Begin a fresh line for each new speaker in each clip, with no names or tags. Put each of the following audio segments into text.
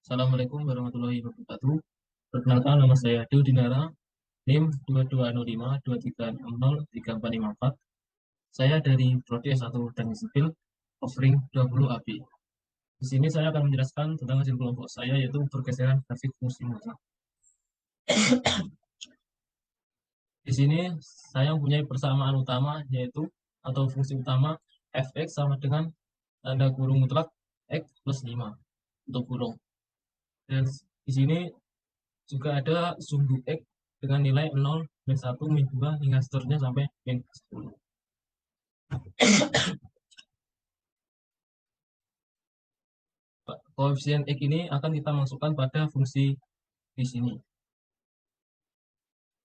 Assalamualaikum warahmatullahi wabarakatuh. Perkenalkan, nama saya Dio Dinara, NIM 220523603454. Saya dari Prodi S1 Teknik Sipil, offering 20 AB. Di sini saya akan menjelaskan tentang hasil kelompok saya, yaitu pergeseran grafik fungsi mutlak. Di sini saya mempunyai persamaan utama, yaitu atau fungsi utama fx sama dengan tanda kurung mutlak x plus 5 untuk kurung. Dan di sini juga ada sumbu X dengan nilai 0, min 1, min 2, hingga seterusnya sampai min 10. Koefisien X ini akan kita masukkan pada fungsi di sini,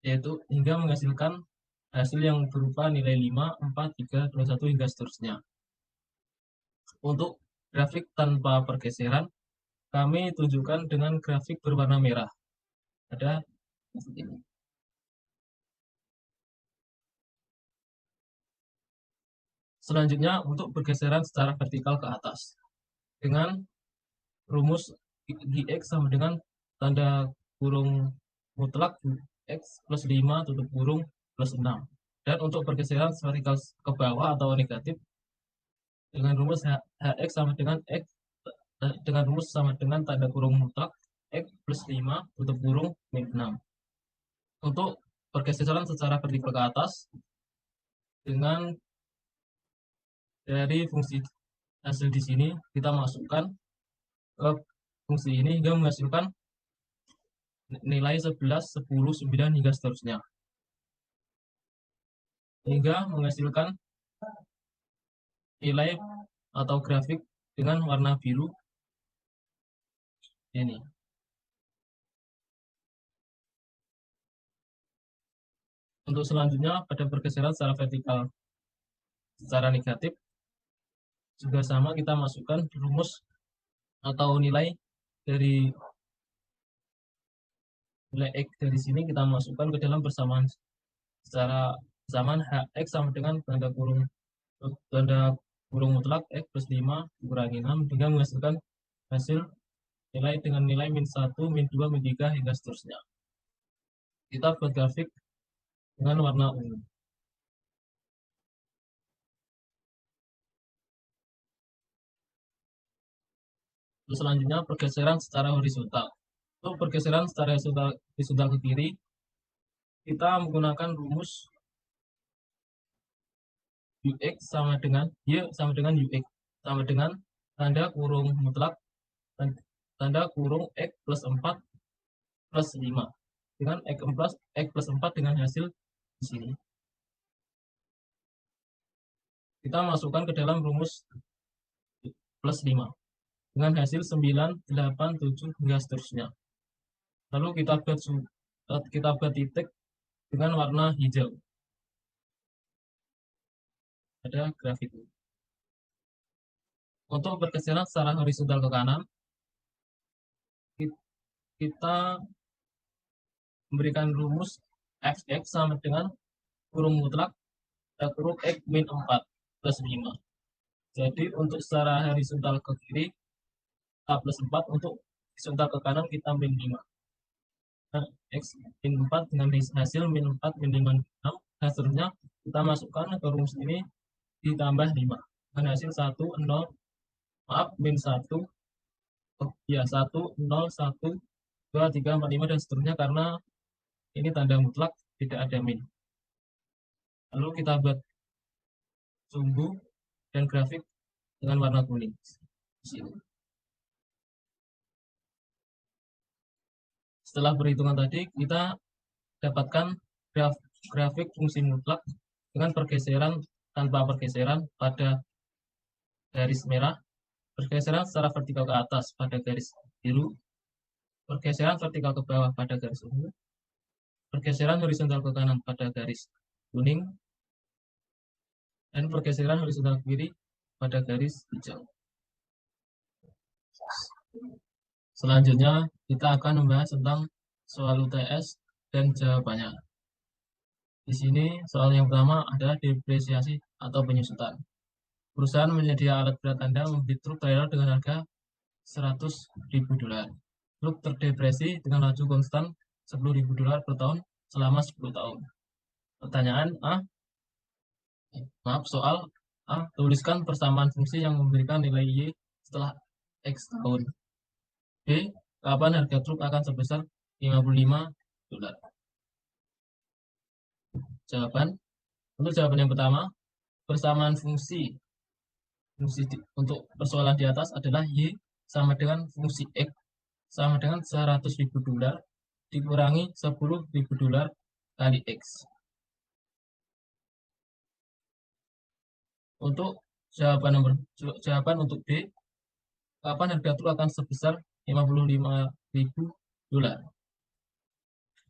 yaitu hingga menghasilkan hasil yang berupa nilai 5, 4, 3, 2, 1, hingga seterusnya. Untuk grafik tanpa pergeseran, kami tunjukkan dengan grafik berwarna merah. Ada seperti ini. Selanjutnya, untuk pergeseran secara vertikal ke atas, dengan rumus Gx sama dengan tanda kurung mutlak X plus 5 tutup kurung plus 6. Dan untuk pergeseran vertikal ke bawah atau negatif, dengan rumus Hx sama dengan X dengan rumus sama dengan tanda kurung mutlak X plus 5 tutup kurung min 6. Untuk pergeseran secara vertikal ke atas, dengan dari fungsi hasil di sini kita masukkan ke fungsi ini hingga menghasilkan nilai 11, 10, 9, hingga seterusnya. Hingga menghasilkan nilai atau grafik dengan warna biru ini. Untuk selanjutnya, pada pergeseran secara vertikal secara negatif, juga sama, kita masukkan rumus atau nilai dari nilai X dari sini kita masukkan ke dalam persamaan secara persamaan Hx sama dengan tanda kurung mutlak X plus 5 dikurangi 6 hingga menghasilkan hasil nilai dengan nilai min 1, min 2, min 3, hingga seterusnya. Kita buat grafik dengan warna ungu. Selanjutnya, pergeseran secara horizontal. Untuk pergeseran secara horizontal ke kiri, kita menggunakan rumus Ux sama dengan Y sama dengan Ux sama dengan tanda kurung mutlak tanda kurung X plus 4 plus 5 dengan X plus 4 dengan hasil di sini. Kita masukkan ke dalam rumus plus 5 dengan hasil 9, 8, 7, hingga seterusnya. Lalu kita buat titik dengan warna hijau. Ada grafik. Untuk pergeseran secara horizontal ke kanan, kita memberikan rumus fx sama dengan kurung mutlak kurung x min 4 plus 5. Jadi untuk secara horizontal ke kiri a plus 4, untuk horizontal ke kanan kita min 5. Nah, x min 4 dengan hasil min 4 min 5 6, hasilnya kita masukkan ke rumus ini ditambah 5 dengan hasil 1 0 maaf min 1 ya 1 0 1 2 3 4 5 dan seterusnya, karena ini tanda mutlak tidak ada min. Lalu kita buat sumbu dan grafik dengan warna kuning di sini. Setelah perhitungan tadi, kita dapatkan grafik fungsi mutlak dengan pergeseran tanpa pergeseran pada garis merah, pergeseran secara vertikal ke atas pada garis biru, pergeseran vertikal ke bawah pada garis ungu, pergeseran horizontal ke kanan pada garis kuning, dan pergeseran horizontal ke kiri pada garis hijau. Selanjutnya, kita akan membahas tentang soal UTS dan jawabannya. Di sini, soal yang pertama adalah depresiasi atau penyusutan. Perusahaan menyedia alat berat Anda membeli truk trailer dengan harga $100.000. truk terdepresi dengan laju konstan $10.000 per tahun selama 10 tahun. Pertanyaan A, soal A, tuliskan persamaan fungsi yang memberikan nilai Y setelah X tahun. B, kapan harga truk akan sebesar $55? Jawaban, untuk jawaban yang pertama, persamaan fungsi untuk persoalan di atas adalah Y sama dengan fungsi X sama dengan $100.000 dikurangi $10.000 kali X. Untuk jawaban untuk B, kapan harga truk akan sebesar $55.000?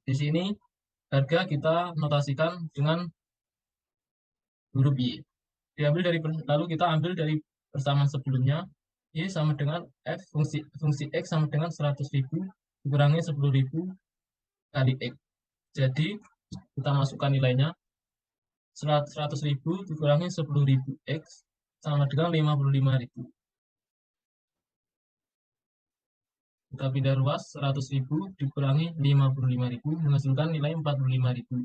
Di sini harga kita notasikan dengan huruf Y. Lalu kita ambil dari persamaan sebelumnya, Y sama dengan F fungsi X sama dengan 100.000 dikurangi 10.000 kali X. Jadi kita masukkan nilainya 100.000 dikurangi 10.000 X sama dengan 55.000. Kita pindah ruas, 100.000 dikurangi 55.000 menghasilkan nilai 45.000.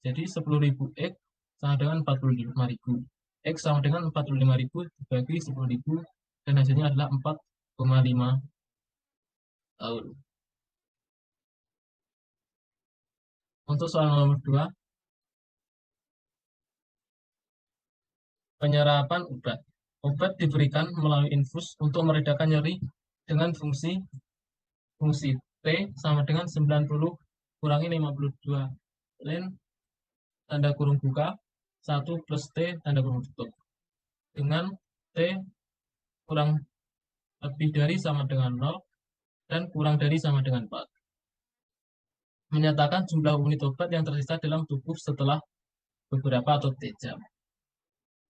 Jadi 10.000 X sama dengan 45.000. X sama dengan 45.000 dibagi 10.000 dan hasilnya adalah 4,5 tahun. Untuk soal nomor 2, penyerapan obat. Obat diberikan melalui infus untuk meredakan nyeri dengan fungsi T sama dengan 90 kurangi 52 lain tanda kurung buka 1 plus T tanda kurung tutup dengan T kurang lebih dari sama dengan 0 dan kurang dari sama dengan 4. Menyatakan jumlah unit obat yang tersisa dalam tubuh setelah beberapa atau T jam.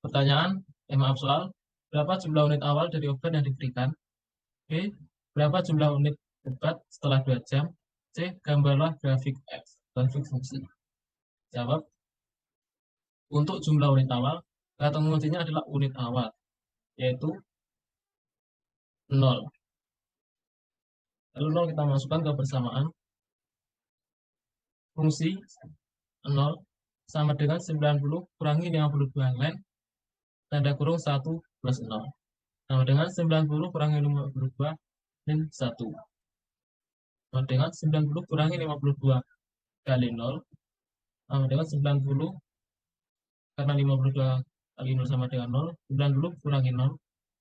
Pertanyaan, maaf soal, berapa jumlah unit awal dari obat yang diberikan? B, berapa jumlah unit obat setelah 2 jam? C, gambarlah grafik F, grafik fungsi. Jawab, untuk jumlah unit awal, kata kuncinya adalah unit awal, yaitu 0. Lalu 0 kita masukkan ke persamaan. Fungsi 0 sama dengan 90 kurangi 52 lain tanda kurung 1 plus 0. Sama dengan 90 kurangi 52 dan 1. Sama dengan 90 kurangi 52 kali 0. Sama dengan 90 karena 52 kali 0 sama dengan 0. 90 kurangi 0.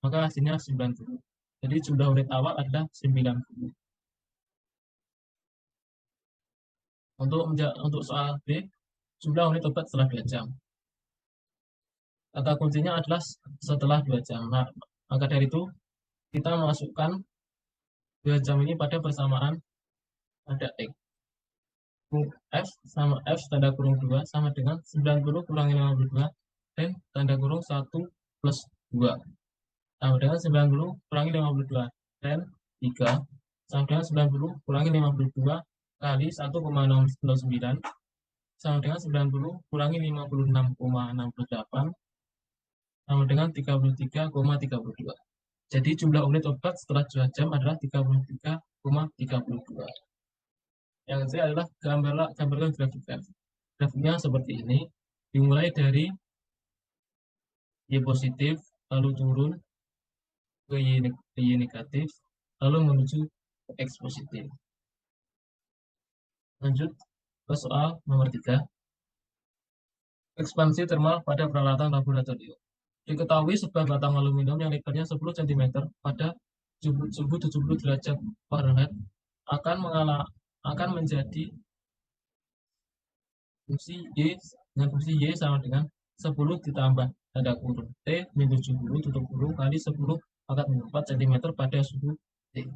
Maka hasilnya 90. Jadi jumlah unit awal adalah 90. Untuk soal B, jumlah unit obat setelah 2 jam. Kata kuncinya adalah setelah 2 jam. Nah, maka dari itu kita masukkan 2 jam ini pada persamaan ada X. F sama F tanda kurung 2 sama dengan 90 kurangi 52 dan tanda kurung 1 plus 2 sama dengan 90 kurangi 52 dan 3 sama dengan 90 kurangi 52 kali 1,609 sama dengan 90 kurangi 56,68 sama dengan 33,32. Jadi jumlah unit obat setelah 2 jam adalah 33,32. Yang C adalah gambarkan grafik F. Grafiknya seperti ini, dimulai dari Y positif, lalu turun ke Y negatif, lalu menuju ke X positif. Lanjut ke soal nomor 3. Ekspansi termal pada peralatan laboratorium. Diketahui sebuah batang aluminium yang lebarnya 10 cm pada suhu 70 derajat Fahrenheit akan menjadi fungsi Y sama dengan 10 ditambah tanda kurung T min 70 tutup kurung kali 10 pangkat 4 cm pada suhu T.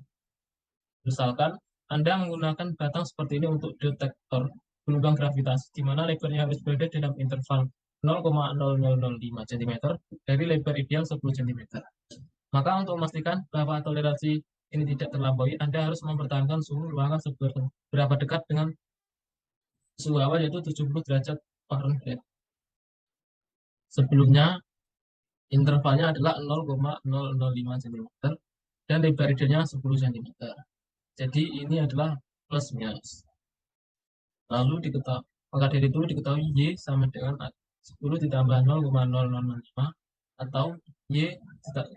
Misalkan Anda menggunakan batang seperti ini untuk detektor gelombang gravitasi, di mana lebarnya harus berada dalam interval 0,0005 cm dari lebar ideal 10 cm. Maka untuk memastikan bahwa toleransi ini tidak terlampaui, Anda harus mempertahankan suhu ruangan seberapa dekat dengan suhu awal, yaitu 70 derajat Fahrenheit. Sebelumnya, intervalnya adalah 0,005 cm dan lebar idealnya 10 cm. Jadi ini adalah plus minus. Lalu diketahui, maka dari itu diketahui Y sama dengan 10 ditambah 0,0005 atau Y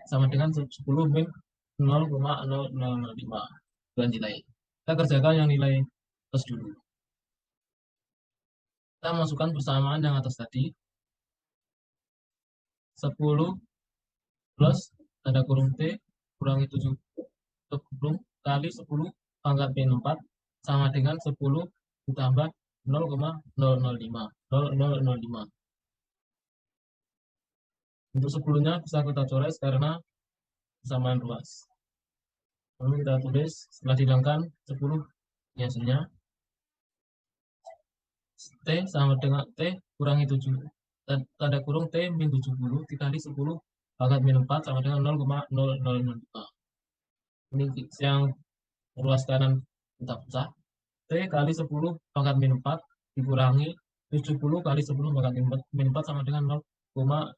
sama dengan 10 min 0,0005 dan nilai. Kita kerjakan yang nilai plus dulu. Kita masukkan persamaan yang atas tadi. 10 plus tanda kurung T kurangi 7 kurung kali 10 pangkat min 4 sama dengan 10 ditambah 0,005. Untuk 10-nya bisa kita coret karena persamaan ruas. Lalu kita tulis setelah dihilangkan 10 ini hasilnya. T sama dengan T kurangi 7. Tanda kurung T min 70 dikali 10 pangkat min 4 sama dengan 0,0005. Ini yang ruas kanan kita pecah. T kali 10 pangkat min 4 dikurangi 70 kali 10 pangkat min 4 sama dengan 0,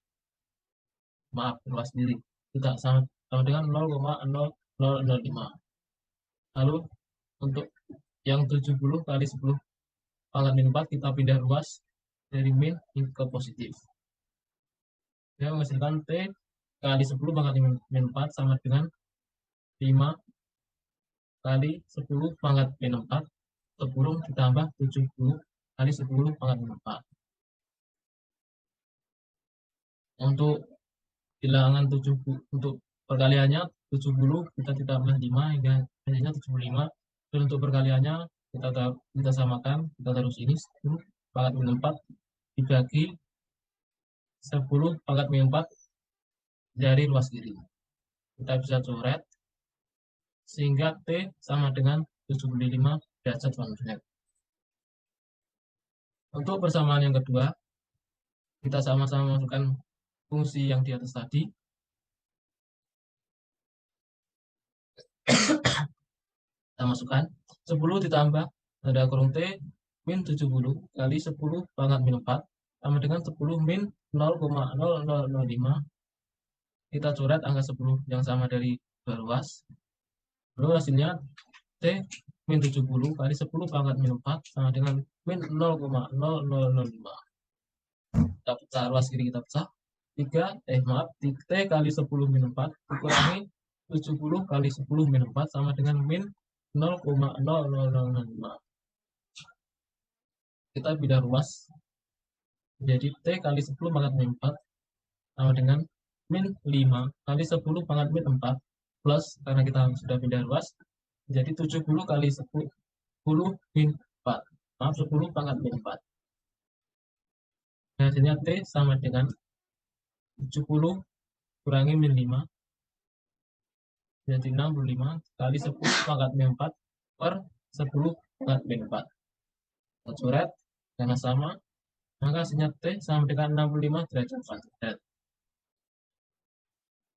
maaf, ruas sendiri. Kita sama dengan 0,0005. Lalu untuk yang 70 kali 10 pangkat min 4 kita pindah ruas dari min ke positif. Dia menghasilkan T kali 10 pangkat min 4 sama dengan 5 kali 10 pangkat min 4 10 ditambah 70 kali 10 pangkat min 4. Untuk bilangan 70, untuk perkaliannya 70 kita ditambah 5 hingga hasilnya 75. Dan untuk perkaliannya kita samakan, kita taruh sini 10 pangkat min 4 dibagi 10 pangkat min 4 dari ruas kiri. Kita bisa coret sehingga T sama dengan 75 derajat Fahrenheit. Untuk persamaan yang kedua, kita sama-sama masukkan fungsi yang di atas tadi. Kita masukkan 10 ditambah tanda kurung T min 70 kali 10 pangkat min 4 sama dengan 10 min 0,0005. Kita coret angka 10 yang sama dari dua ruas. Lalu hasilnya T min 70 kali 10 pangkat min 4 sama dengan min 0,0005. Kita pecah, ruas kiri kita pecah. T kali 10 min 4 dikurangi 70 kali 10 min 4 sama dengan min 0,0005. Kita pindah ruas. Jadi T kali 10 pangkat min 4 sama dengan min 5 kali 10 pangkat min 4 plus, karena kita sudah pindah ruas, jadi 70 kali 10 min 4. Maaf, 10 pangkat min 4. Hasilnya T sama dengan 70 kurangi min 5. Jadi 65 kali 10 pangkat min 4 per 10 pangkat min 4. Kita coret karena sama, maka hasilnya T sama dengan 65 derajat Fahrenheit.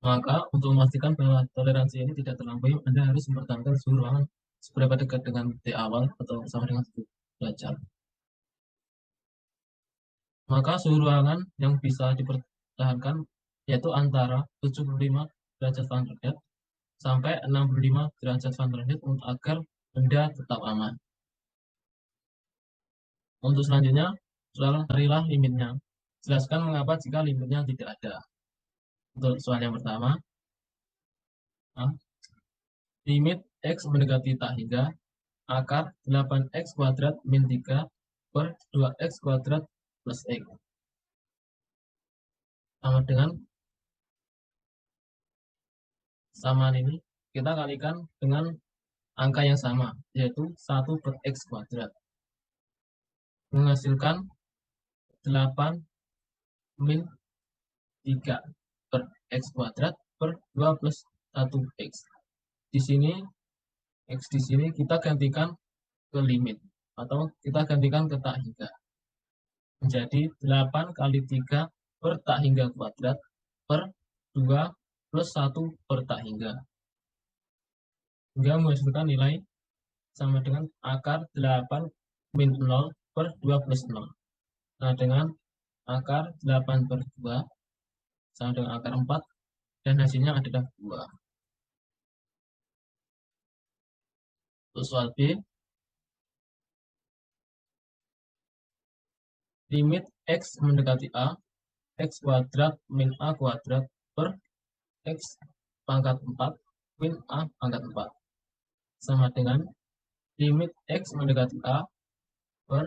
Maka untuk memastikan bahwa toleransi ini tidak terlampaui, Anda harus mempertahankan suhu ruangan seberapa dekat dengan T awal atau sama dengan 1 derajat. Maka suhu ruangan yang bisa dipertahankan yaitu antara 75 derajat Fahrenheit sampai 65 derajat Fahrenheit agar benda tetap aman. Untuk selanjutnya, carilah limitnya. Jelaskan mengapa jika limitnya tidak ada. Untuk soal yang pertama, limit X mendekati tak hingga akar 8X kuadrat min 3 per 2X kuadrat plus X. Sama dengan samaan ini kita kalikan dengan angka yang sama, yaitu 1 per X kuadrat. Menghasilkan 8 min 3 per X kuadrat per 2 plus 1X. Di sini, X di sini kita gantikan ke limit, atau kita gantikan ke tak hingga. Menjadi 8 kali 3 per tak hingga kuadrat per 2 plus 1 per tak hingga. Hingga menghasilkan nilai sama dengan akar 8 min 0 per 2 plus 0. Nah, dengan akar 8 per 2 sama dengan akar 4, dan hasilnya adalah 2. Untuk soal B, limit X mendekati A, X kuadrat min A kuadrat per X pangkat 4 min A pangkat 4 sama dengan limit X mendekati A per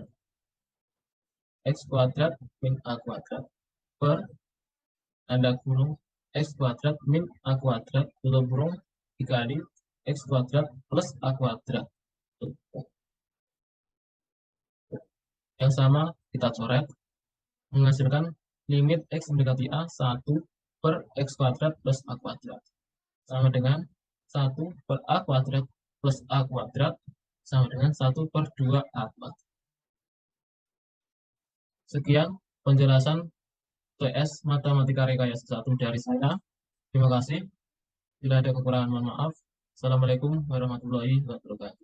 X kuadrat min A kuadrat per tanda kurung X kuadrat min A kuadrat tutup kurung dikali X kuadrat plus A kuadrat. Yang sama kita coret menghasilkan limit X mendekati A 1 per X kuadrat plus A kuadrat sama dengan 1 per A kuadrat plus A kuadrat sama dengan 1 per 2A kuadrat. Sekian penjelasan TS Matematika Rekayasa 1 dari saya. Terima kasih. Bila ada kekurangan, mohon maaf. Assalamualaikum warahmatullahi wabarakatuh.